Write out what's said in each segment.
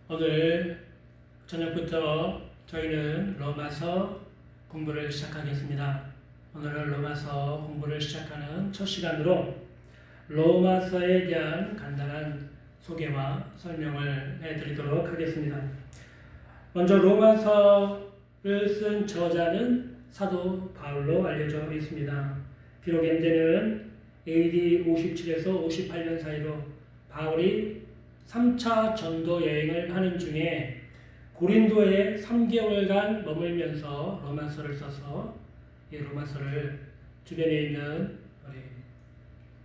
오늘 저녁부터 저희는 로마서 공부를 시작하겠습니다. 오늘은 로마서 공부를 시작하는 첫 시간으로 로마서에 대한 간단한 소개와 설명을 해드리도록 하겠습니다. 먼저 로마서를 쓴 저자는 사도 바울로 알려져 있습니다. 비록 현재는 AD 57에서 58년 사이로 바울이 3차 전도 여행을 하는 중에 고린도에 3개월간 머물면서 로마서를 써서 이 로마서를 주변에 있는 우리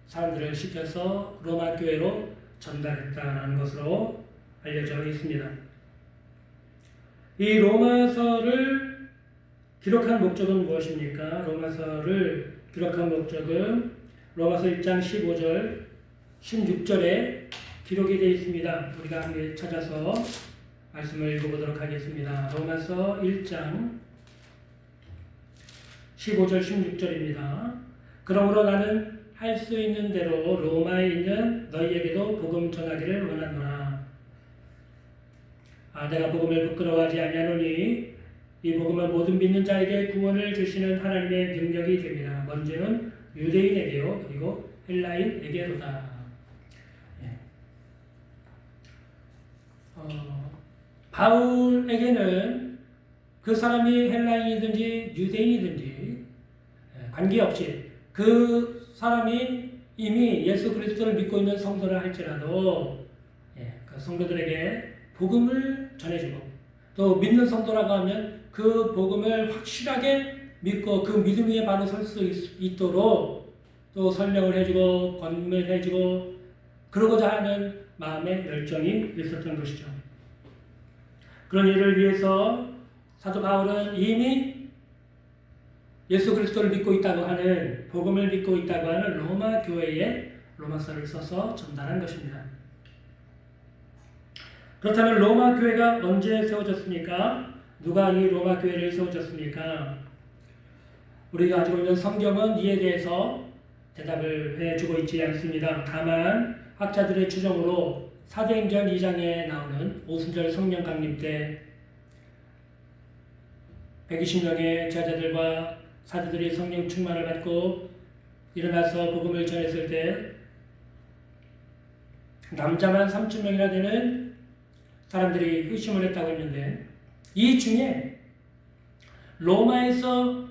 사람들을 시켜서 로마 교회로 전달했다는 것으로 알려져 있습니다. 이 로마서를 기록한 목적은 무엇입니까? 로마서를 기록한 목적은 로마서 1장 15절, 16절에 기록이 되어 있습니다. 우리가 함께 찾아서 말씀을 읽어보도록 하겠습니다. 로마서 1장 15절 16절입니다. 그러므로 나는 할 수 있는 대로 로마에 있는 너희에게도 복음 전하기를 원하노라. 내가 복음을 부끄러워하지 아니하노니 이 복음은 모든 믿는 자에게 구원을 주시는 하나님의 능력이 됩니다. 먼저는 유대인에게요, 그리고 헬라인에게로다. 바울에게는 그 사람이 헬라인이든지 유대인이든지 관계없이 그 사람이 이미 예수 그리스도를 믿고 있는 성도를 할지라도 그 성도들에게 복음을 전해주고 또 믿는 성도라고 하면 그 복음을 확실하게 믿고 그 믿음 위에 바로 설 수 있도록 또 설명을 해주고 권면을 해주고 그러고자 하는 마음의 열정이 있었던 것이죠. 그런 일을 위해서 사도 바울은 이미 예수 그리스도를 믿고 있다고 하는 복음을 믿고 있다고 하는 로마 교회에 로마서를 써서 전달한 것입니다. 그렇다면 로마 교회가 언제 세워졌습니까? 누가 이 로마 교회를 세워졌습니까? 우리가 가지고 있는 성경은 이에 대해서 대답을 해주고 있지 않습니다. 다만 학자들의 추정으로 사도행전 2장에 나오는 오순절 성령 강림 때 120명의 제자들과 사도들이 성령 충만을 받고 일어나서 복음을 전했을 때 남자만 3,000명이나 되는 사람들이 회심을 했다고 했는데 이 중에 로마에서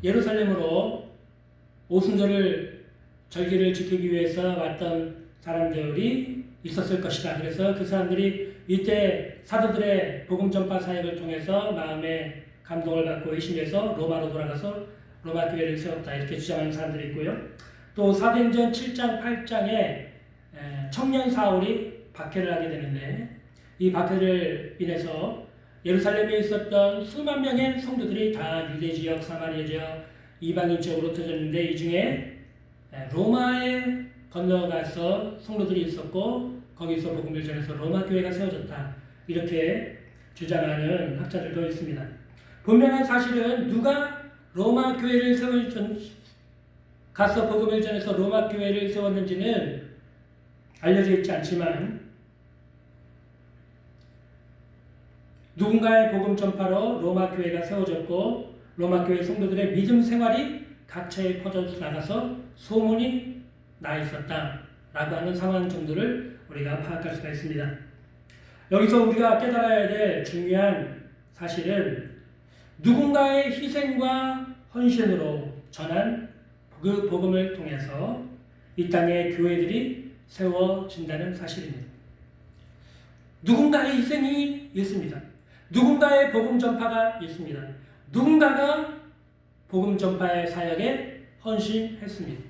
예루살렘으로 오순절을 절기를 지키기 위해서 왔던 사람들이 있었을 것이다. 그래서 그 사람들이 이때 사도들의 복음 전파 사역을 통해서 마음의 감동을 받고 회심해서 로마로 돌아가서 로마 교회를 세웠다. 이렇게 주장하는 사람들이 있고요. 또 사도행전 7장 8장에 청년 사울이 박해를 하게 되는데 이 박해를 인해서 예루살렘에 있었던 수만 명의 성도들이 다 유대 지역, 사마리아 지역, 이방인 지역으로 흩어졌는데 이 중에 로마에 건너가서 성도들이 있었고 거기서 복음을 전해서 로마 교회가 세워졌다. 이렇게 주장하는 학자들도 있습니다. 분명한 사실은 누가 로마 교회를 가서 복음을 전해서 로마 교회를 세웠는지는 알려져 있지 않지만 누군가의 복음 전파로 로마 교회가 세워졌고 로마 교회 성도들의 믿음 생활이 각처에 퍼져 나가서 소문이 나 있었다라고 하는 상황 정도를 우리가 파악할 수가 있습니다. 여기서 우리가 깨달아야 될 중요한 사실은 누군가의 희생과 헌신으로 전한 그 복음을 통해서 이 땅에 교회들이 세워진다는 사실입니다. 누군가의 희생이 있습니다. 누군가의 복음 전파가 있습니다. 누군가가 복음 전파의 사역에 헌신했습니다.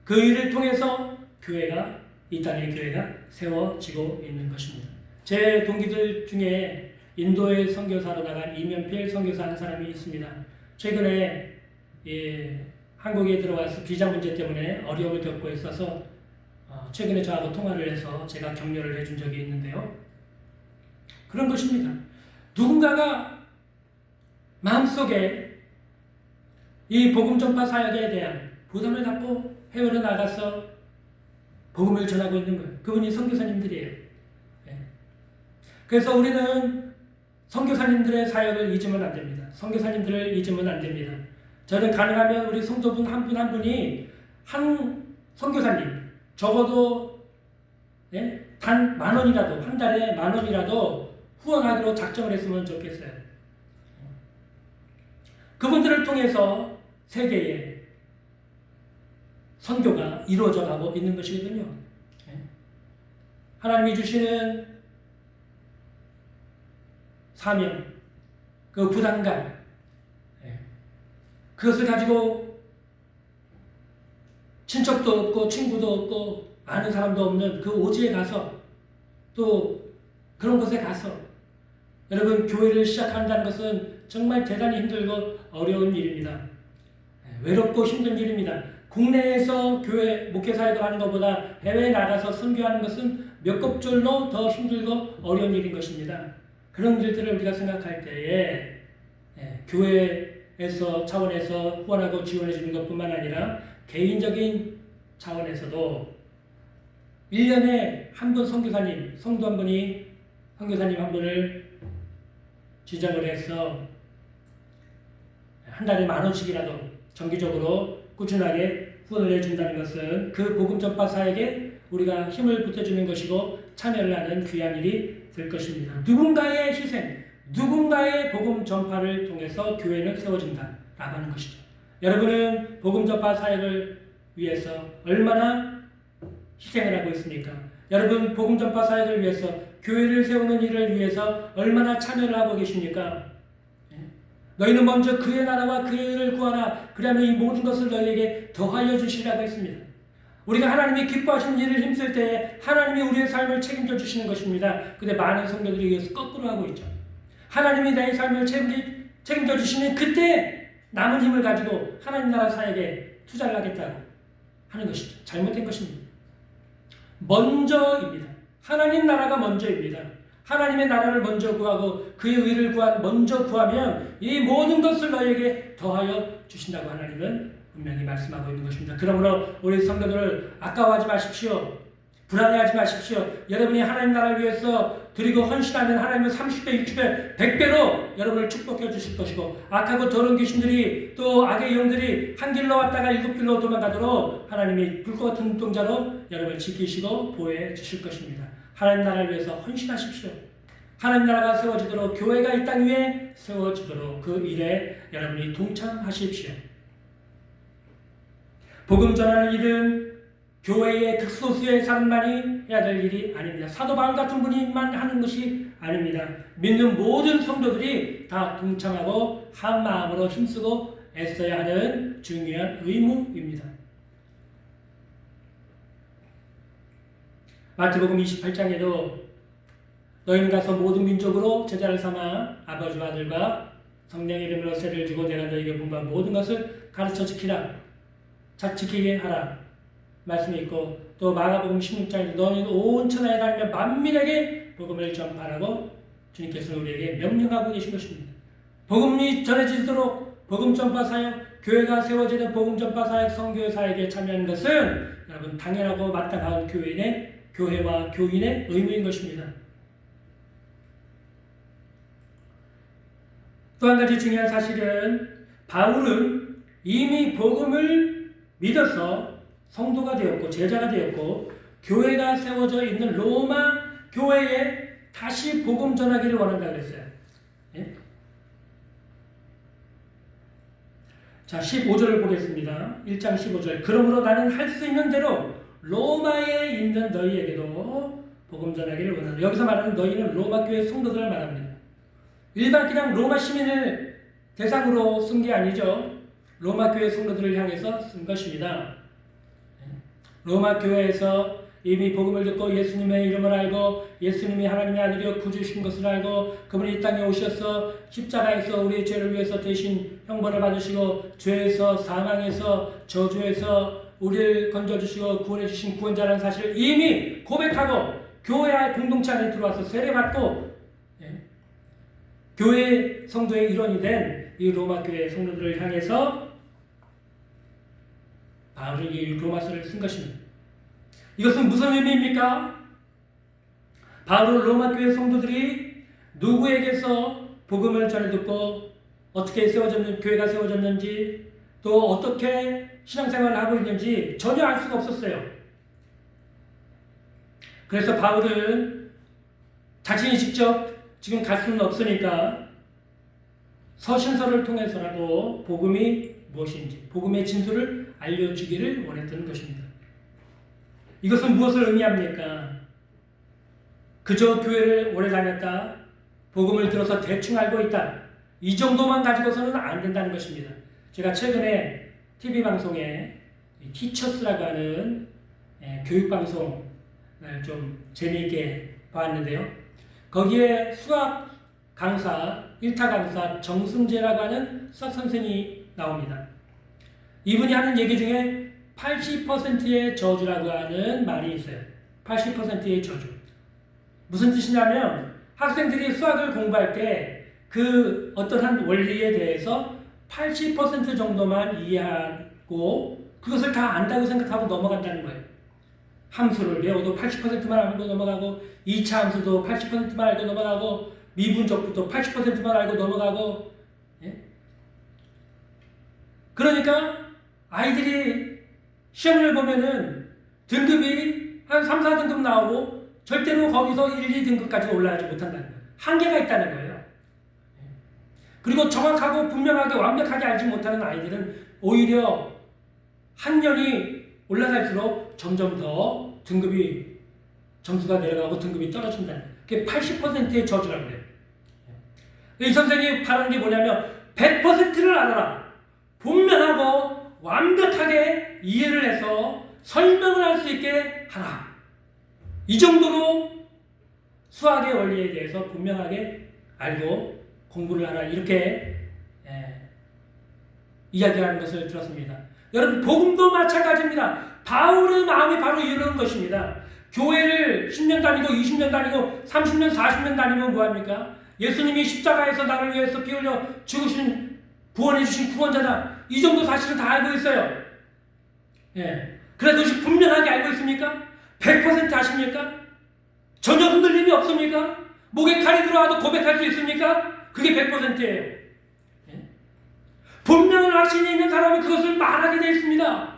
그 일을 통해서 교회가 이 땅의 교회가 세워지고 있는 것입니다. 제 동기들 중에 인도의 선교사로 나간 이면필 선교사 한 사람이 있습니다. 최근에 한국에 들어와서 비자 문제 때문에 어려움을 겪고 있어서 최근에 저하고 통화를 해서 제가 격려를 해준 적이 있는데요. 그런 것입니다. 누군가가 마음속에 이 복음 전파 사역에 대한 부담을 갖고 해외로 나가서 복음을 전하고 있는 거예요. 그분이 선교사님들이에요. 그래서 우리는 선교사님들의 사역을 잊으면 안 됩니다. 선교사님들을 잊으면 안 됩니다. 저는 가능하면 우리 성도분 한 분 한 분이 한 선교사님 적어도 단 10,000원이라도 한 달에 10,000원이라도 후원하기로 작정을 했으면 좋겠어요. 그분들을 통해서 세계에 선교가 이루어져 가고 있는 것이거든요. 하나님이 주시는 사명, 그 부담감, 그것을 가지고 친척도 없고 친구도 없고 아는 사람도 없는 그 오지에 가서 또 그런 곳에 가서 여러분 교회를 시작한다는 것은 정말 대단히 힘들고 어려운 일입니다. 외롭고 힘든 일입니다. 국내에서 교회 목회사역을 하는 것보다 해외에 나가서 선교하는 것은 몇 곱절로 더 힘들고 어려운 일인 것입니다. 그런 일들을 우리가 생각할 때에 교회에서 차원에서 후원하고 지원해 주는 것뿐만 아니라 개인적인 차원에서도 1년에 한 분 선교사님, 성도 한 분이 선교사님 한 분을 지정을 해서 한 달에 10,000원씩이라도 정기적으로 꾸준하게 후원을 해준다는 것은 그 복음 전파 사역에 우리가 힘을 보태주는 것이고 참여를 하는 귀한 일이 될 것입니다. 누군가의 희생, 누군가의 복음 전파를 통해서 교회는 세워진다라고 하는 것이죠. 여러분은 복음 전파 사역을 위해서 얼마나 희생을 하고 있습니까? 여러분 복음 전파 사역을 위해서 교회를 세우는 일을 위해서 얼마나 참여를 하고 계십니까? 너희는 먼저 그의 나라와 그의 의를 구하라. 그러면 이 모든 것을 너희에게 더하여 주시라고 했습니다. 우리가 하나님이 기뻐하시는 일을 힘쓸 때에 하나님이 우리의 삶을 책임져 주시는 것입니다. 근데 많은 성도들이 이것을 거꾸로 하고 있죠. 하나님이 나의 삶을 책임져 주시는 그때 남은 힘을 가지고 하나님 나라 사역에 투자를 하겠다고 하는 것이죠. 잘못된 것입니다. 먼저입니다. 하나님 나라가 먼저입니다. 하나님의 나라를 먼저 구하고 그의 의를 먼저 구하면 이 모든 것을 너에게 더하여 주신다고 하나님은 분명히 말씀하고 있는 것입니다. 그러므로 우리 성도들을 아까워하지 마십시오. 불안해하지 마십시오. 여러분이 하나님 나라를 위해서 드리고 헌신하면 하나님은 30배, 60배, 100배로 여러분을 축복해 주실 것이고 악하고 더러운 귀신들이 또 악의 영들이 한 길로 왔다가 7길로 도망가도록 하나님이 불꽃 같은 눈동자로 여러분을 지키시고 보호해 주실 것입니다. 하나님 나라를 위해서 헌신하십시오. 하나님 나라가 세워지도록 교회가 이 땅 위에 세워지도록 그 일에 여러분이 동참하십시오. 복음 전하는 일은 교회의 극소수의 사람만이 해야 될 일이 아닙니다. 사도 바울 같은 분이만 하는 것이 아닙니다. 믿는 모든 성도들이 다 동참하고 한 마음으로 힘쓰고 애써야 하는 중요한 의무입니다. 마태복음 28장에도 너희는 가서 모든 민족으로 제자를 삼아 아버지와 아들과 성령의 이름으로 세례를 주고 내가 너희에게 분부한 모든 것을 가르쳐 지키게 하라 말씀이 있고 또 마가복음 16장에도 너희는 온 천하에 다니며 만민에게 복음을 전파하라고 주님께서 우리에게 명령하고 계신 것입니다. 복음이 전해지도록 복음 전파 사역, 교회가 세워지는 복음 전파 사역, 선교 사역에 참여하는 것은 여러분 당연하고 마땅한 교회와 교인의 의무인 것입니다. 또 한 가지 중요한 사실은 바울은 이미 복음을 믿어서 성도가 되었고 제자가 되었고 교회가 세워져 있는 로마 교회에 다시 복음 전하기를 원한다고 그랬어요. 예? 자, 15절을 보겠습니다. 1장 15절. 그러므로 나는 할 수 있는 대로 로마에 있는 너희에게도 복음 전하기를 원한다. 여기서 말하는 너희는 로마 교회 성도들을 말합니다. 일반 그냥 로마 시민을 대상으로 쓴 게 아니죠. 로마 교회 성도들을 향해서 쓴 것입니다. 로마 교회에서 이미 복음을 듣고 예수님의 이름을 알고 예수님이 하나님의 아들이여 구주이신 것을 알고 그분이 이 땅에 오셔서 십자가에서 우리의 죄를 위해서 대신 형벌을 받으시고 죄에서 사망에서 저주에서 우리를 건져주시고 구원해주신 구원자라는 사실을 이미 고백하고 교회의 공동체 안에 들어와서 세례받고 교회 성도의 일원이 된 이 로마 교회 성도들을 향해서 바울이 이 로마서를 쓴 것입니다. 이것은 무슨 의미입니까? 바울은 로마 교회 성도들이 누구에게서 복음을 전해 듣고 어떻게 교회가 세워졌는지 또 어떻게 신앙생활을 하고 있는지 전혀 알 수가 없었어요. 그래서 바울은 자신이 직접 지금 갈 수는 없으니까 서신서를 통해서라도 복음이 무엇인지, 복음의 진수를 알려주기를 원했던 것입니다. 이것은 무엇을 의미합니까? 그저 교회를 오래 다녔다, 복음을 들어서 대충 알고 있다, 이 정도만 가지고서는 안 된다는 것입니다. 제가 최근에 TV방송에 티처스라고 하는 교육방송을 좀 재미있게 봤는데요. 거기에 수학 강사, 1타 강사 정승재라고 하는 수학 선생이 나옵니다. 이분이 하는 얘기 중에 80%의 저주라고 하는 말이 있어요. 80%의 저주. 무슨 뜻이냐면 학생들이 수학을 공부할 때 그 어떠한 원리에 대해서 80% 정도만 이해하고 그것을 다 안다고 생각하고 넘어간다는 거예요. 함수를 배워도 80%만 알고 넘어가고 2차 함수도 80%만 알고 넘어가고 미분적부터 80%만 알고 넘어가고. 예? 그러니까 아이들이 시험을 보면은 등급이 한 3, 4등급 나오고 절대로 거기서 1, 2등급까지 올라가지 못한다는 거예요. 한계가 있다는 거예요. 그리고 정확하고 분명하게 완벽하게 알지 못하는 아이들은 오히려 학년이 올라갈수록 점점 더 점수가 내려가고 등급이 떨어진다는 거예요. 그게 80%의 저주라고 해요. 이 선생님이 바라는 게 뭐냐면 100%를 알아라. 분명하고 완벽하게 이해를 해서 설명을 할 수 있게 하라. 이 정도로 수학의 원리에 대해서 분명하게 알고 공부를 하라. 이렇게 이야기하는 것을 들었습니다. 여러분, 복음도 마찬가지입니다. 바울의 마음이 바로 이런 것입니다. 교회를 10년 다니고 20년 다니고 30년 40년 다니면 뭐합니까? 예수님이 십자가에서 나를 위해서 피 흘려 죽으신 구원해 주신 구원자다. 이 정도 사실은 다 알고 있어요. 그래도 분명하게 알고 있습니까? 100% 아십니까? 전혀 흔들림이 없습니까? 목에 칼이 들어와도 고백할 수 있습니까? 그게 100%예요. 분명한 확신이 있는 사람은 그것을 말하게 되어 있습니다.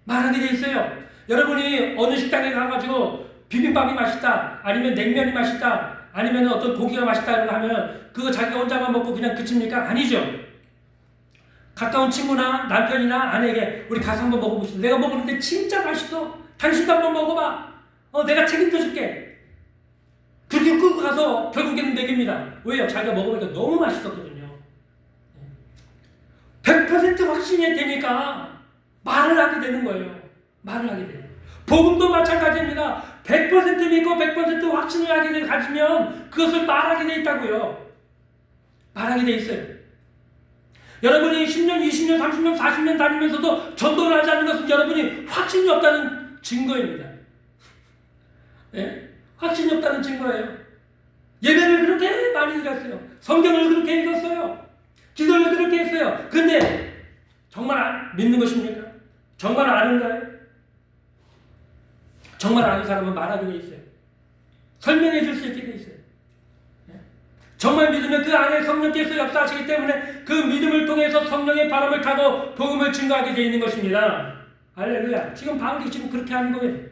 말하게 되어 있어요. 여러분이 어느 식당에 가가지고 비빔밥이 맛있다, 아니면 냉면이 맛있다, 아니면 어떤 고기가 맛있다 하면 그거 자기가 혼자만 먹고 그냥 그칩니까? 아니죠. 가까운 친구나 남편이나 아내에게 우리 가서 한번 먹어보시죠. 내가 먹었는데 진짜 맛있어. 당신도 한번 먹어봐. 내가 책임져 줄게. 그렇게 끌고 가서 결국에는 먹입니다. 왜요? 자기가 먹어보니까 너무 맛있었거든요. 100% 확신이 되니까 말을 하게 되는 거예요. 말을 하게 돼요. 복음도 마찬가지입니다. 100% 믿고 100% 확신을 가지면 그것을 말하게 돼 있다고요. 말하게 돼 있어요. 여러분이 10년, 20년, 30년, 40년 다니면서도 전도를 하지 않는 것은 여러분이 확신이 없다는 증거입니다. 확신이 없다는 증거예요. 예배를 그렇게 많이 드렸어요. 성경을 그렇게 읽었어요. 기도를 그렇게 했어요. 근데 정말 믿는 것입니까? 정말 아는가요? 정말 아는 사람은 말하게 돼 있어요. 설명해 줄 수 있게 돼 있어요. 정말 믿으면 그 안에 성령께서 역사하시기 때문에 그 믿음을 통해서 성령의 바람을 타고 복음을 증거하게 되어 있는 것입니다. 할렐루야. 지금 바울이 지금 그렇게 하는 거예요.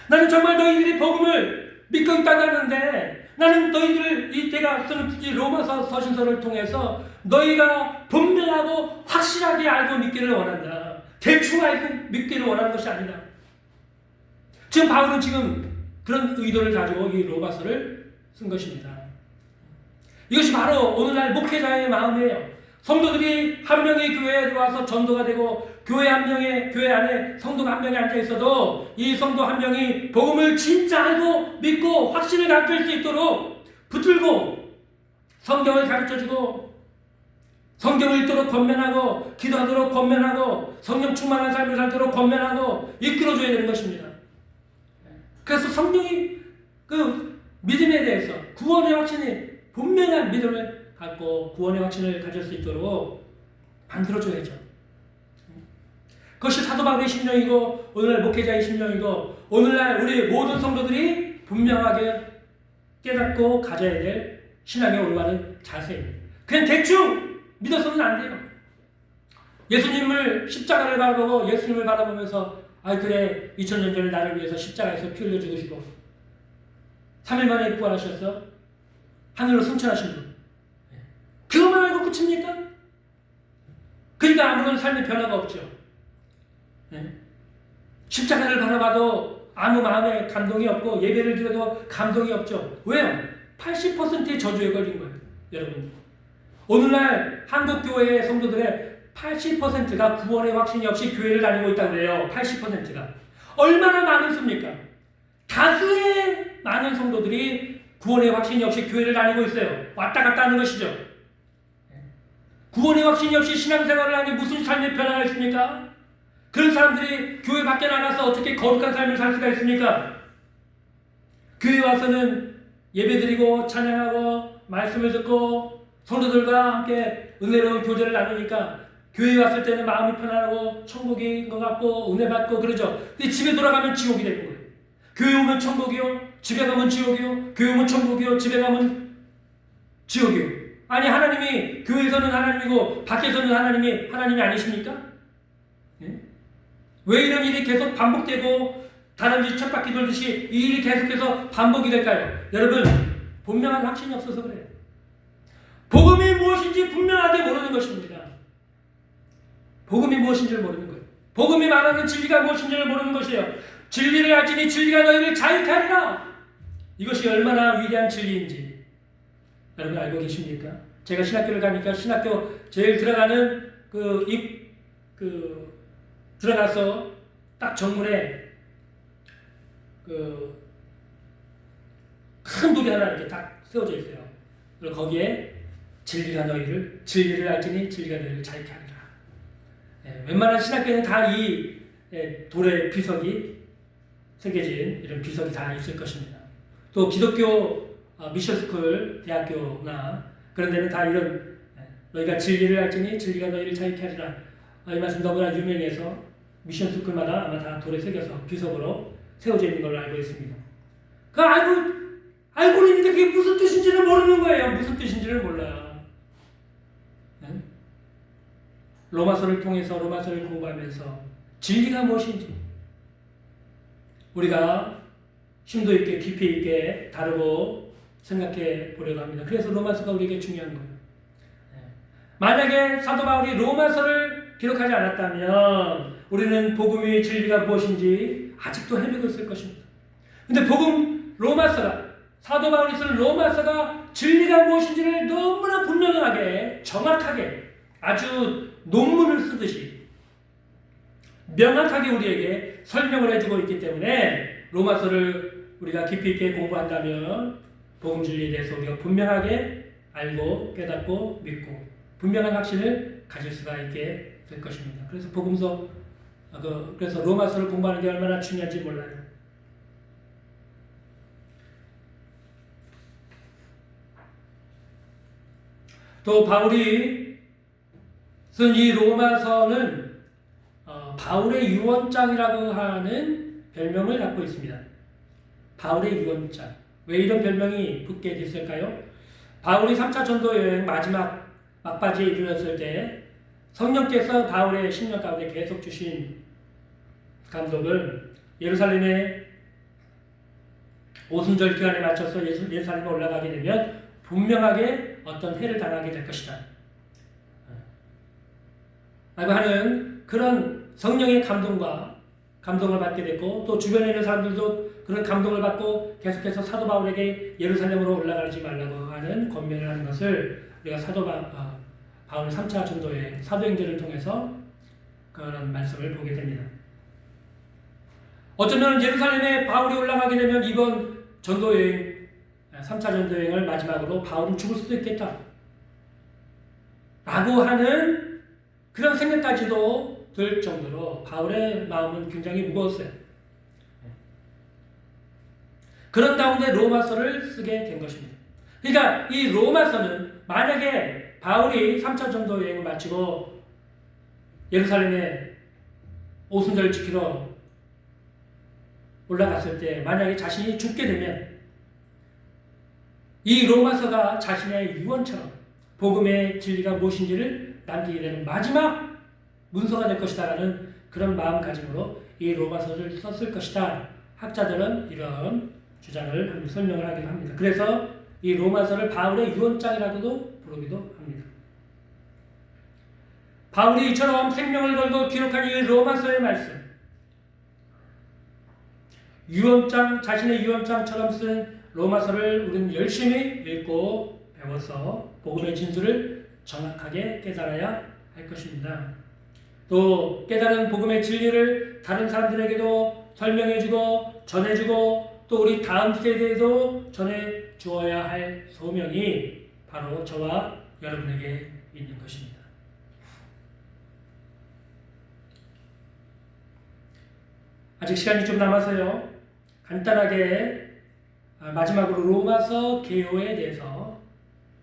나는 정말 너희들이 복음을 믿고 있다고 하는데 나는 너희들을 내가 쓰는 이 로마서 서신서를 통해서 너희가 분명하고 확실하게 알고 믿기를 원한다. 대충 알고 믿기를 원하는 것이 아니다. 지금 바울은 지금 그런 의도를 가지고 이 로마서를 쓴 것입니다. 이것이 바로 오늘날 목회자의 마음이에요. 성도들이 한 명의 교회에 들어와서 전도가 되고 교회 안에 성도가 한 명이 앉아 있어도 이 성도 한 명이 복음을 진짜 알고 믿고 확신을 가질 수 있도록 붙들고 성경을 가르쳐주고 성경을 읽도록 권면하고 기도하도록 권면하고 성령 충만한 삶을 살도록 권면하고 이끌어줘야 되는 것입니다. 그래서 성령이 그 믿음에 대해서 구원의 확신이 분명한 믿음을 갖고 구원의 확신을 가질 수 있도록 만들어줘야죠. 그것이 사도 바울의 심령이고 오늘날 목회자의 심령이고 오늘날 우리 모든 성도들이 분명하게 깨닫고 가져야 될 신앙의 올바른 자세입니다. 그냥 대충 믿어서는 안 돼요. 예수님을 십자가를 바라보고 예수님을 바라보면서 아 그래 2000년 전에 나를 위해서 십자가에서 피 흘려 죽으시고 3일 만에 부활하셔서 하늘로 승천하신 분. 그것만 알고 끝입니까? 그러니까 아무런 삶의 변화가 없죠. 십자가를 바라봐도 아무 마음에 감동이 없고 예배를 드려도 감동이 없죠. 왜요? 80%의 저주에 걸린 거예요. 여러분. 오늘날 한국교회의 성도들의 80%가 구원의 확신이 없이 교회를 다니고 있다고 해요. 80%가. 얼마나 많은 수입니까? 다수의 많은 성도들이 구원의 확신이 없이 교회를 다니고 있어요. 왔다 갔다 하는 것이죠. 구원의 확신이 없이 신앙생활을 하니 무슨 삶의 변화가 있습니까? 그런 사람들이 교회 밖에 나가서 어떻게 거룩한 삶을 살 수가 있습니까? 교회 와서는 예배드리고 찬양하고 말씀을 듣고 성도들과 함께 은혜로운 교제를 나누니까 교회에 왔을 때는 마음이 편안하고 천국인 것 같고 은혜 받고 그러죠. 근데 집에 돌아가면 지옥이 되는 거예요. 교회 오면 천국이요, 집에 가면 지옥이요, 교회 오면 천국이요, 집에 가면 지옥이요. 아니 하나님이 교회에서는 하나님이고 밖에서는 하나님이 아니십니까? 왜 이런 일이 계속 반복되고 다람쥐 쳇바퀴 돌듯이 이 일이 계속해서 반복이 될까요? 여러분 분명한 확신이 없어서 그래요. 복음이 무엇인지 분명하게 모르는 것입니다. 복음이 무엇인지를 모르는 거예요. 복음이 말하는 진리가 무엇인지를 모르는 것이에요. 진리를 알지니 진리가 너희를 자유케 하리라. 이것이 얼마나 위대한 진리인지 여러분 알고 계십니까? 제가 신학교를 가니까 신학교 제일 들어가는 들어가서 딱 정문에 큰 돌이 하나 이렇게 딱 세워져 있어요. 그리고 거기에 진리를 알지니 진리가 너희를 자유케 하리라. 웬만한 신학교는 다 이 돌의 비석이 새겨진 이런 비석이 다 있을 것입니다. 또 기독교 미션스쿨 대학교나 그런 데는 다 이런 너희가 진리를 알지니 진리가 너희를 자유케 하리라. 이 말씀 너무나 유명해서 미션스쿨마다 아마 다 돌에 새겨서 비석으로 세워져 있는 걸로 알고 있습니다. 그 알고는 있는데 그게 무슨 뜻인지를 모르는 거예요. 무슨 뜻인지를 몰라요. 로마서를 통해서 로마서를 공부하면서 진리가 무엇인지 우리가 심도 있게 깊이 있게 다루고 생각해 보려고 합니다. 그래서 로마서가 우리에게 중요한 거예요. 만약에 사도 바울이 로마서를 기록하지 않았다면 우리는 복음의 진리가 무엇인지 아직도 헤매고 있을 것입니다. 근데 사도 바울이 쓴 로마서가 진리가 무엇인지를 너무나 분명하게 정확하게 아주 논문을 쓰듯이 명확하게 우리에게 설명을 해주고 있기 때문에 로마서를 우리가 깊이 있게 공부한다면 복음 진리에 대해서 우리가 분명하게 알고 깨닫고 믿고 분명한 확신을 가질 수가 있게 될 것입니다. 그래서 그래서 로마서를 공부하는 게 얼마나 중요한지 몰라요. 또 바울이 쓴 이 로마서는 바울의 유언장이라고 하는 별명을 갖고 있습니다. 바울의 유언장. 왜 이런 별명이 붙게 됐을까요? 바울이 3차 전도 여행 마지막 막바지에 이르렀을 때 성령께서 바울의 심령 가운데 계속 주신 감독을 예루살렘의 오순절 기간에 맞춰서 예루살렘에 올라가게 되면 분명하게 어떤 해를 당하게 될 것이다 라고 하는 그런 성령의 감동을 받게 됐고 또 주변에 있는 사람들도 그런 감동을 받고 계속해서 사도 바울에게 예루살렘으로 올라가지 말라고 하는 권면을 하는 것을 우리가 바울 3차 전도여행 사도행전을 통해서 그런 말씀을 보게 됩니다. 어쩌면 예루살렘에 바울이 올라가게 되면 이번 전도여행 3차 전도여행을 마지막으로 바울은 죽을 수도 있겠다 라고 하는 그런 생각까지도 들 정도로 바울의 마음은 굉장히 무거웠어요. 그런 가운데 로마서를 쓰게 된 것입니다. 그러니까 이 로마서는 만약에 바울이 3차 전도 여행을 마치고 예루살렘에 오순절을 지키러 올라갔을 때 만약에 자신이 죽게 되면 이 로마서가 자신의 유언처럼 복음의 진리가 무엇인지를 남기게 되는 마지막 문서가 될 것이다라는 그런 마음가짐으로 이 로마서를 썼을 것이다. 학자들은 이런 주장을 설명을 하기도 합니다. 그래서 이 로마서를 바울의 유언장이라고도 부르기도 합니다. 바울이 이처럼 생명을 걸고 기록한 이 로마서의 말씀, 유언장, 자신의 유언장처럼 쓴 로마서를 우리는 열심히 읽고 배워서 복음의 진수를 정확하게 깨달아야 할 것입니다. 또 깨달은 복음의 진리를 다른 사람들에게도 설명해주고 전해주고 또 우리 다음 세대에도 전해 주어야 할 소명이 바로 저와 여러분에게 있는 것입니다. 아직 시간이 좀 남아서요. 간단하게 마지막으로 로마서 개요에 대해서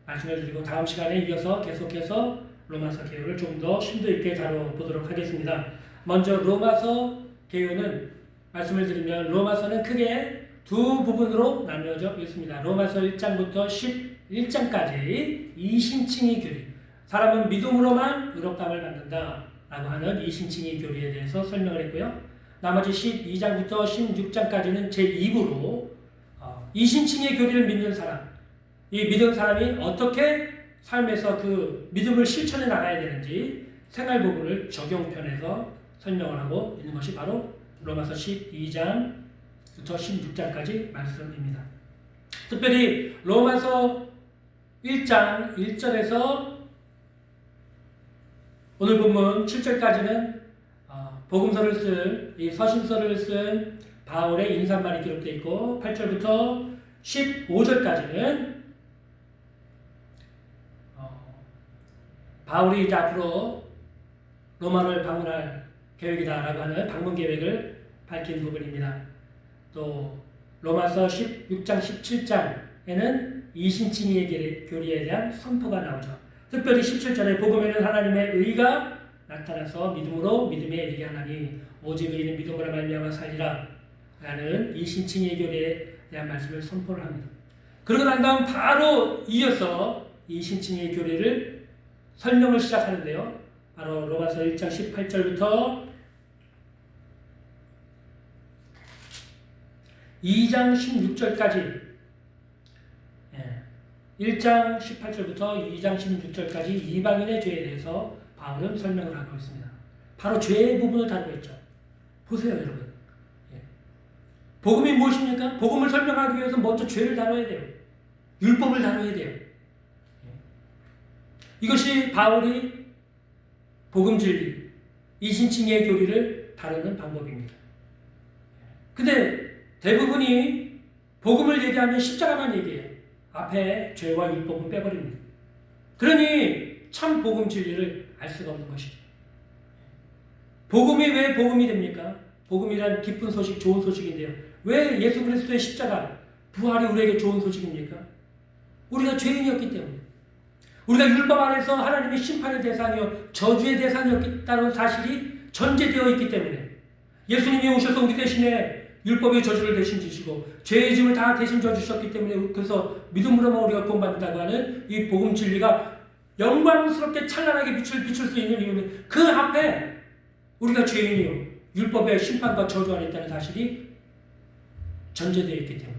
말씀을 드리고 다음 시간에 이어서 계속해서 로마서 개요를 좀 더 심도 있게 다뤄보도록 하겠습니다. 먼저 로마서 개요는 말씀을 드리면 로마서는 크게 두 부분으로 나누어져 있습니다. 로마서 1장부터 11장까지 이신칭의 교리, 사람은 믿음으로만 의롭다함을 받는다 라고 하는 이신칭의 교리에 대해서 설명을 했고요. 나머지 12장부터 16장까지는 제2부로 이신칭의 교리를 믿는 사람, 이 믿은 사람이 어떻게 삶에서 그 믿음을 실천해 나가야 되는지 생활 부분을 적용편에서 설명을 하고 있는 것이 바로 로마서 12장부터 16장까지 말씀입니다. 특별히 로마서 1장 1절에서 오늘 본문 7절까지는 복음서를 쓴, 이 서신서를 쓴 바울의 인사말이 기록되어 있고 8절부터 15절까지는 바울이 이제 앞으로 로마를 방문할 계획이다라고 하는 방문 계획을 밝힌 부분입니다. 또 로마서 16장, 17장에는 이신칭의 교리에 대한 선포가 나오죠. 특별히 17절에 복음에는 하나님의 의가 나타나서 믿음으로 믿음에 이르게 하나니 오직 의인은 믿음으로 말미암아 살리라 라는 이신칭의 교리에 대한 말씀을 선포를 합니다. 그러고 난 다음 바로 이어서 이신칭의 교리를 설명을 시작하는데요. 바로 로마서 1장 18절부터 2장 16절까지 1장 18절부터 2장 16절까지 이방인의 죄에 대해서 바울은 설명을 하고 있습니다. 바로 죄의 부분을 다루고 있죠. 보세요, 여러분. 복음이 무엇입니까? 복음을 설명하기 위해서 먼저 죄를 다뤄야 돼요. 율법을 다뤄야 돼요. 이것이 바울이 복음 진리, 이신칭의 교리를 다루는 방법입니다. 근데 대부분이 복음을 얘기하면 십자가만 얘기해요. 앞에 죄와 율법은 빼버립니다. 그러니 참 복음 진리를 알 수가 없는 것이죠. 복음이 왜 복음이 됩니까? 복음이란 기쁜 소식, 좋은 소식인데요. 왜 예수 그리스도의 십자가, 부활이 우리에게 좋은 소식입니까? 우리가 죄인이었기 때문에. 우리가 율법 안에서 하나님의 심판의 대상이요 저주의 대상이었다는 사실이 전제되어 있기 때문에 예수님이 오셔서 우리 대신에 율법의 저주를 대신 지시고 죄의 짐을 다 대신 져주셨기 때문에 그래서 믿음으로만 우리가 구원받는다고 하는 이 복음 진리가 영광스럽게 찬란하게 비출 수 있는 이유는 그 앞에 우리가 죄인이요 율법의 심판과 저주 안에 있다는 사실이 전제되어 있기 때문에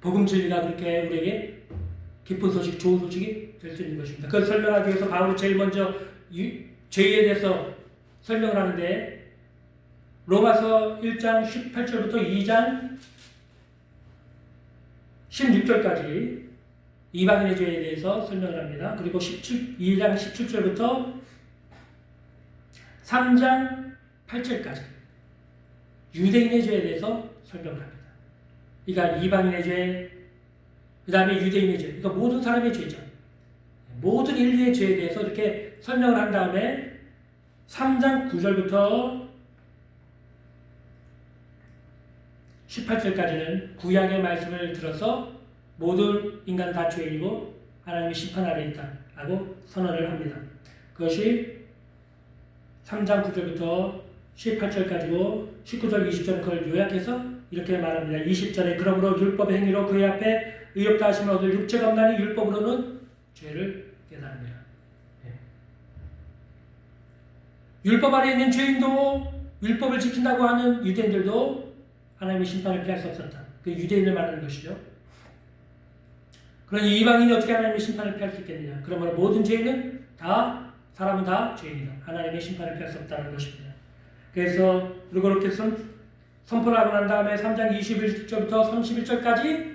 복음 진리가 그렇게 우리에게 기쁜 소식, 좋은 소식이 될 수 있는 것입니다. 그걸 설명하기 위해서 바울이 제일 먼저 죄에 대해서 설명을 하는데 로마서 1장 18절부터 2장 16절까지 이방인의 죄에 대해서 설명을 합니다. 그리고 2장 17절부터 3장 8절까지 유대인의 죄에 대해서 설명을 합니다. 그러니까 이방인의 죄, 그 다음에 유대인의 죄, 그러니까 모든 사람의 죄죠. 모든 인류의 죄에 대해서 이렇게 설명을 한 다음에 3장 9절부터 18절까지는 구약의 말씀을 들어서 모든 인간은 다 죄인이고 하나님의 심판 아래 있다라고 선언을 합니다. 그것이 3장 9절부터 18절까지고 19절, 20절은 그걸 요약해서 이렇게 말합니다. 20절에 그러므로 율법의 행위로 그의 앞에 의롭다 하심을 얻을 육체가 없나니 율법으로는 죄를 깨닫느니라. 율법 아래 있는 죄인도 율법을 지킨다고 하는 유대인들도 하나님의 심판을 피할 수 없었다. 그 유대인을 말하는 것이죠. 그러니 이방인이 어떻게 하나님의 심판을 피할 수 있겠느냐. 그러므로 모든 죄인은 사람은 다 죄인이다. 하나님의 심판을 피할 수 없다는 것입니다. 그래서 그리고 그렇게 선포를 하고 난 다음에 3장 21절부터 31절까지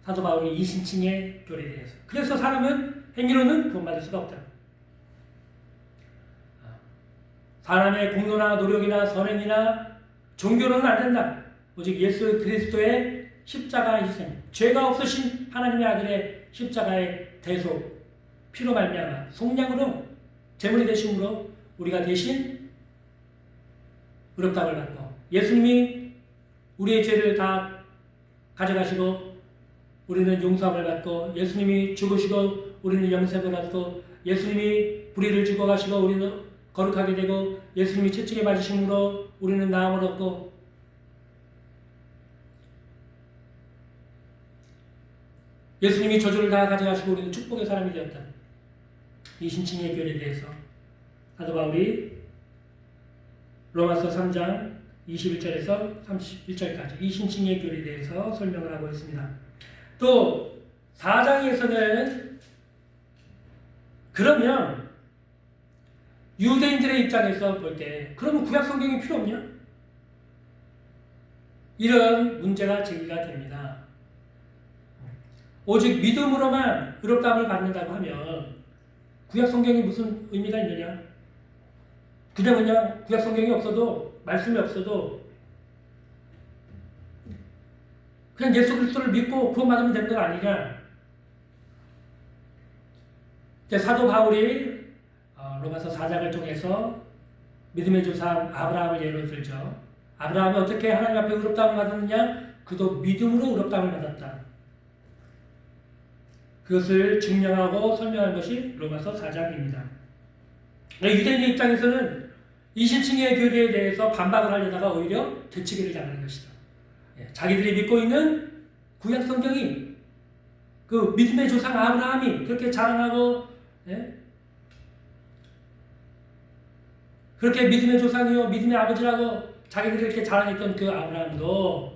사도 바울이 이신칭의 교리에 대해서, 그래서 사람은 행위로는 구원받을 수가 없다. 사람의 공로나 노력이나 선행이나 종교로는 안 된다. 오직 예수 그리스도의 십자가 희생, 죄가 없으신 하나님의 아들의 십자가의 대속, 피로 말미암아 속량으로 제물이 되심으로 우리가 대신 의롭다함을 받고, 예수님이 우리의 죄를 다 가져가시고 우리는 용서함을 받고, 예수님이 죽으시고 우리는 영생을 받고, 예수님이 불의를 죽어가시고 우리는 거룩하게 되고, 예수님이 채찍에 맞으심으로 우리는 나음을 얻고, 예수님이 저주를 다 가져가시고 우리는 축복의 사람이 되었다. 이 신칭의 교리에 대해서 사도 바울이 로마서 3장 21절에서 31절까지 이 신칭의 교리에 대해서 설명을 하고 있습니다. 또 4장에서는 그러면 유대인들의 입장에서 볼 때 그러면 구약 성경이 필요 없냐? 이런 문제가 제기가 됩니다. 오직 믿음으로만 의롭다함을 받는다고 하면 구약 성경이 무슨 의미가 있느냐? 그냥 구약 성경이 없어도, 말씀이 없어도 그냥 예수 그리스도를 믿고 구원받으면 되는 거 아니냐? 사도 바울이 로마서 4장을 통해서 믿음의 조상 아브라함을 예로 들죠. 아브라함이 어떻게 하나님 앞에 의롭다함을 받았느냐? 그도 믿음으로 의롭다함을 받았다. 그것을 증명하고 설명한 것이 로마서 4장입니다. 유대인의 입장에서는 이신칭의 교리에 대해서 반박을 하려다가 오히려 되치기를 당하는 것이다. 자기들이 믿고 있는 구약 성경이 그 믿음의 조상 아브라함이 그렇게 자랑하고, 그렇게 믿음의 조상이요 믿음의 아버지라고 자기들이 이렇게 자랑했던 그 아브라함도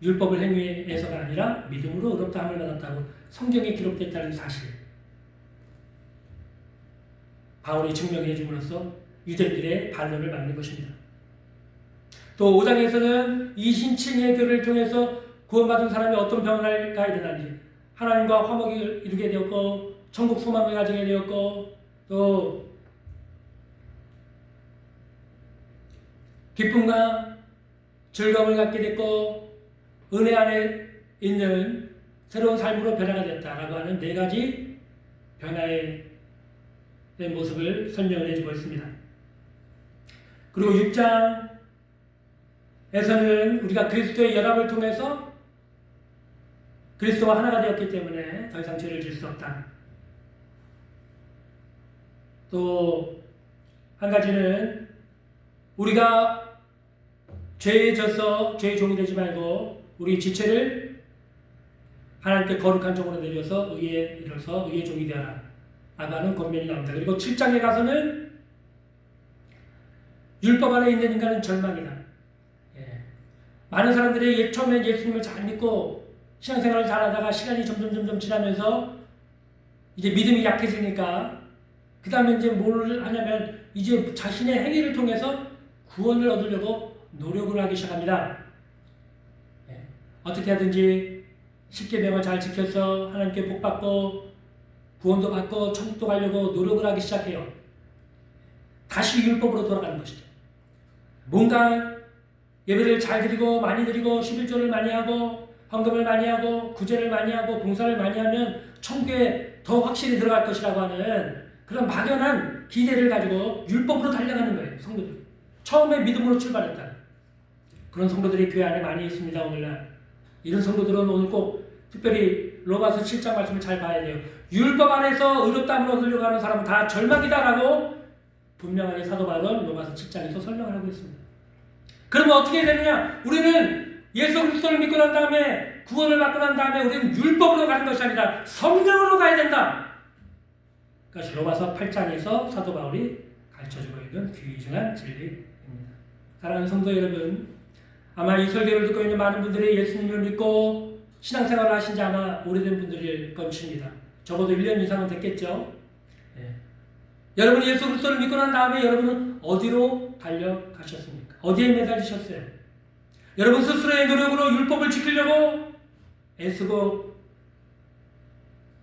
율법을 행위해서가 아니라 믿음으로 의롭다함을 받았다고 성경에 기록됐다는 사실, 바울이 증명해 줌으로써 유대인들의 반론을 막는 것입니다. 또 5장에서는 이신칭의 교리를 통해서 구원받은 사람이 어떤 변화를 가야 되는지, 하나님과 화목을 이루게 되었고 천국 소망을 가지게 되었고, 또 기쁨과 즐거움을 갖게 됐고 은혜 안에 있는 새로운 삶으로 변화가 됐다라고 하는 4가지 변화의 모습을 설명을 해주고 있습니다. 그리고 6장에서는 우리가 그리스도의 연합을 통해서 그리스도와 하나가 되었기 때문에 더 이상 죄를 질 수 없다. 또 한 가지는 우리가 죄에 져서 죄의 종이 되지 말고 우리 지체를 하나님께 거룩한 종으로 내려서 의에 이뤄서 의의 종이 되어라 라고 하는 권면이 나옵니다. 그리고 7장에 가서는 율법 안에 있는 인간은 절망이다. 많은 사람들이 처음에 예수님을 잘 믿고 신앙생활을 잘하다가 시간이 점점 지나면서 이제 믿음이 약해지니까 그 다음에 이제 뭘 하냐면 이제 자신의 행위를 통해서 구원을 얻으려고 노력을 하기 시작합니다. 어떻게 하든지 십계명을 잘 지켜서 하나님께 복받고 구원도 받고 천국도 가려고 노력을 하기 시작해요. 다시 율법으로 돌아가는 것이죠. 뭔가 예배를 잘 드리고 많이 드리고 11조를 많이 하고 헌금을 많이 하고 구제를 많이 하고 봉사를 많이 하면 천국에 더 확실히 들어갈 것이라고 하는 그런 막연한 기대를 가지고 율법으로 달려가는 거예요. 성도들. 처음에 믿음으로 출발했다. 그런 성도들이 교회 안에 많이 있습니다. 오늘날. 이런 성도들은 오늘 꼭 특별히 로마서 7장 말씀을 잘 봐야 돼요. 율법 안에서 의롭다함을 얻으려고 하는 사람은 다 절망이다라고 분명하게 사도 바울은 로마서 7장에서 설명을 하고 있습니다. 그러면 어떻게 해야 되느냐? 우리는 예수 그리스도를 믿고 난 다음에 구원을 받고 난 다음에 우리는 율법으로 가는 것이 아니라 성령으로 가야 된다. 그것이 로마서 8장에서 사도 바울이 가르쳐주고 있는 귀중한 진리입니다. 사랑하는 성도 여러분, 아마 이 설교를 듣고 있는 많은 분들이 예수님을 믿고 신앙생활을 하신 지 아마 오래된 분들일 것입니다. 적어도 1년 이상은 됐겠죠. 네. 여러분이 예수 그리스도를 믿고 난 다음에 여러분은 어디로 달려가셨습니까? 어디에 매달리셨어요? 여러분 스스로의 노력으로 율법을 지키려고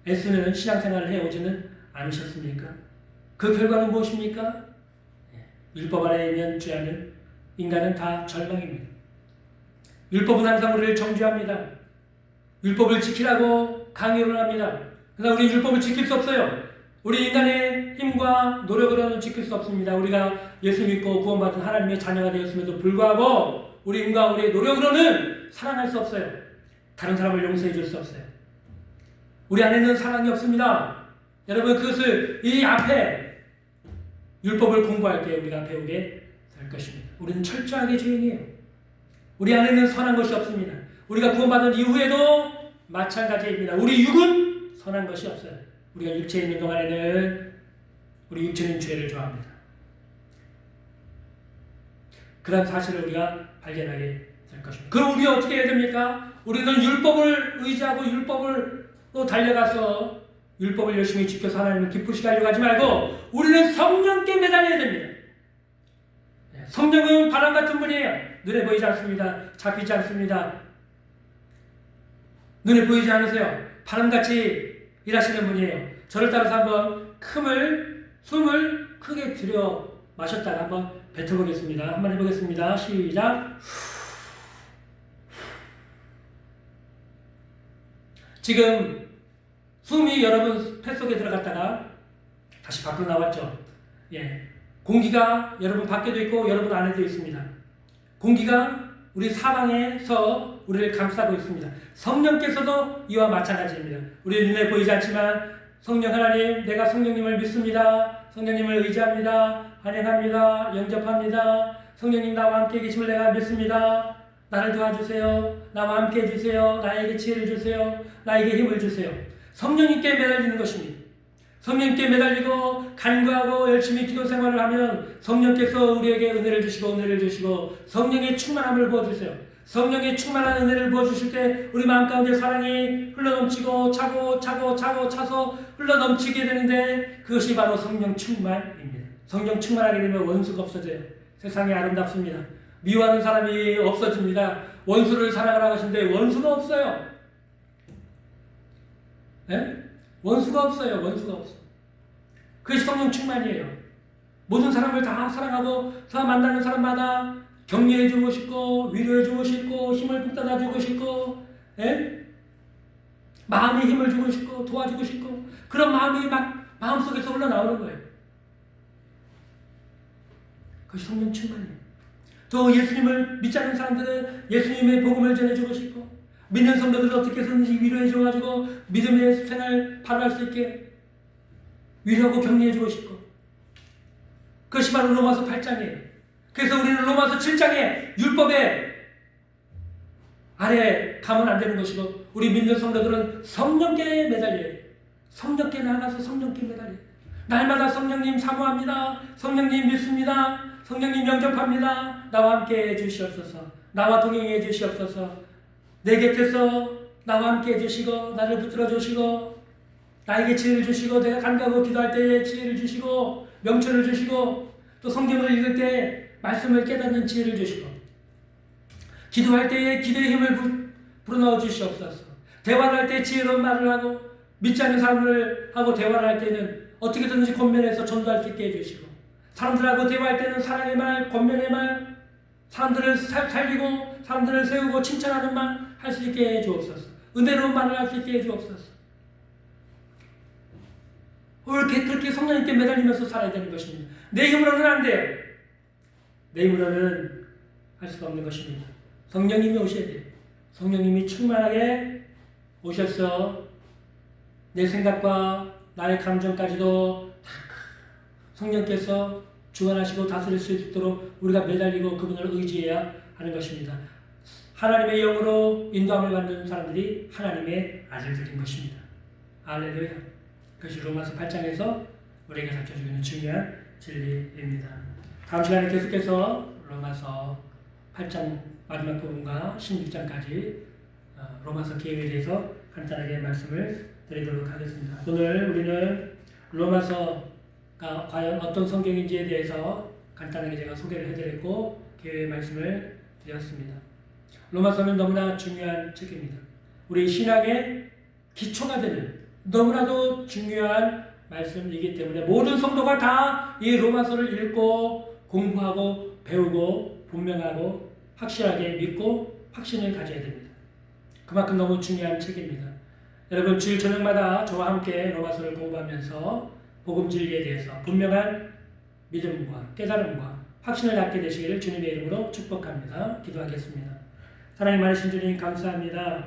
애쓰는 신앙생활을 해오지는 않으셨습니까? 그 결과는 무엇입니까? 율법 아래에 있는 죄는 인간은 다 절망입니다. 율법은 항상 우리를 정죄합니다. 율법을 지키라고 강요를 합니다. 그러나 우리는 율법을 지킬 수 없어요. 우리 인간의 힘과 노력으로는 지킬 수 없습니다. 우리가 예수 믿고 구원받은 하나님의 자녀가 되었음에도 불구하고 우리 힘과 우리의 노력으로는 사랑할 수 없어요. 다른 사람을 용서해 줄 수 없어요. 우리 안에는 사랑이 없습니다. 여러분 그것을 이 앞에 율법을 공부할 때 우리가 배우게 될 것입니다. 우리는 철저하게 죄인이에요. 우리 안에는 선한 것이 없습니다. 우리가 구원받은 이후에도 마찬가지입니다. 우리 육은 선한 것이 없어요. 우리가 육체에 있는 동안에는 우리 육체는 죄를 좋아합니다. 그런 사실을 우리가 발견하게 될 것입니다. 그럼 우리가 어떻게 해야 됩니까? 우리는 율법을 의지하고 율법으로 달려가서 율법을 열심히 지켜서 하나님을 기쁘시게 하려고 하지 말고 우리는 성령께 매달려야 됩니다. 성령은 바람 같은 분이에요. 눈에 보이지 않습니다. 잡히지 않습니다. 눈에 보이지 않으세요. 바람같이 일하시는 분이에요. 저를 따라서 한번 숨을 크게 들여 마셨다가 한번 뱉어보겠습니다. 한번 해보겠습니다. 시작. 지금 숨이 여러분 폐 속에 들어갔다가 다시 밖으로 나왔죠. 공기가 여러분 밖에도 있고 여러분 안에도 있습니다. 공기가 우리 사방에서 우리를 감싸고 있습니다. 성령께서도 이와 마찬가지입니다. 우리 눈에 보이지 않지만 성령 하나님, 내가 성령님을 믿습니다. 성령님을 의지합니다. 환영합니다. 영접합니다. 성령님 나와 함께 계심을 내가 믿습니다. 나를 도와주세요. 나와 함께 해주세요. 나에게 지혜를 주세요. 나에게 힘을 주세요. 성령님께 매달리는 것입니다. 성령님께 매달리고 간구하고 열심히 기도 생활을 하면 성령께서 우리에게 은혜를 주시고 성령의 충만함을 부어주세요. 성령의 충만한 은혜를 부어주실 때 우리 마음 가운데 사랑이 흘러넘치고 차서 흘러넘치게 되는데 그것이 바로 성령 충만입니다. 성령 충만하게 되면 원수가 없어져요. 세상이 아름답습니다. 미워하는 사람이 없어집니다. 원수를 사랑하라고 하시는데 원수가 없어요. 원수가 없어요. 그것이 성령 충만이에요. 모든 사람을 다 사랑하고 다 만나는 사람마다 격려해주고 싶고 위로해주고 싶고 힘을 북돋아주고 싶고 마음에 힘을 주고 싶고 도와주고 싶고 그런 마음이 막 마음속에서 흘러나오는 거예요. 그것이 성령 충만이에요. 또 예수님을 믿지 않는 사람들은 예수님의 복음을 전해주고 싶고 믿는 성도들을 어떻게 해서든지 위로해줘가지고 믿음의 생활 발휘할 수 있게 위로하고 격려해주고 싶고 그것이 바로 로마서 8장이에요. 그래서 우리는 로마서 7장에 율법의 아래 가면 안 되는 것이고 우리 믿는 성도들은 성령께 매달려야 돼요. 성령께 나가서 성령께 매달려야 돼요. 날마다 성령님 사모합니다. 성령님 믿습니다. 성령님 영접합니다. 나와 함께 해주시옵소서. 나와 동행해 주시옵소서. 내 곁에서 나와 함께 해주시고 나를 붙들어 주시고 나에게 지혜를 주시고 내가 간구하고 기도할 때에 지혜를 주시고 명철을 주시고 또 성경을 읽을 때 말씀을 깨닫는 지혜를 주시고 기도할 때에 기도의 힘을 불어넣어 주시옵소서. 대화를 할 때 지혜로운 말을 하고 믿지 않는 사람을 하고 대화를 할 때는 어떻게든지 권면해서 전도할 수 있게 해주시고 사람들하고 대화할 때는 사랑의 말, 권면의 말 사람들을 살리고 사람들을 세우고 칭찬하는 말 할 수 있게 해주옵소서. 은혜로운 말을 할 수 있게 해주옵소서. 그렇게 성령님께 매달리면서 살아야 되는 것입니다. 내 힘으로는 안 돼요. 내 힘으로는 할 수가 없는 것입니다. 성령님이 오셔야 돼요. 성령님이 충만하게 오셔서 내 생각과 나의 감정까지도 다 성령께서 주관하시고 다스릴 수 있도록 우리가 매달리고 그분을 의지해야 하는 것입니다. 하나님의 영으로 인도함을 받는 사람들이 하나님의 아들들인 것입니다. 할렐루야. 그것이 로마서 8장에서 우리에게 가르쳐주는 중요한 진리입니다. 다음 시간에 계속해서 로마서 8장 마지막 부분과 16장까지 로마서 계획에 대해서 간단하게 말씀을 드리도록 하겠습니다. 오늘 우리는 로마서가 과연 어떤 성경인지에 대해서 간단하게 제가 소개를 해드렸고 계획의 말씀을 드렸습니다. 로마서는 너무나 중요한 책입니다. 우리 신앙의 기초가 되는 너무나도 중요한 말씀이기 때문에 모든 성도가 다 이 로마서를 읽고 공부하고 배우고 분명하고 확실하게 믿고 확신을 가져야 됩니다. 그만큼 너무 중요한 책입니다. 여러분 주일 저녁마다 저와 함께 로마서를 공부하면서 복음 진리에 대해서 분명한 믿음과 깨달음과 확신을 갖게 되시기를 주님의 이름으로 축복합니다. 기도하겠습니다. 사랑이 많으신 주님 감사합니다.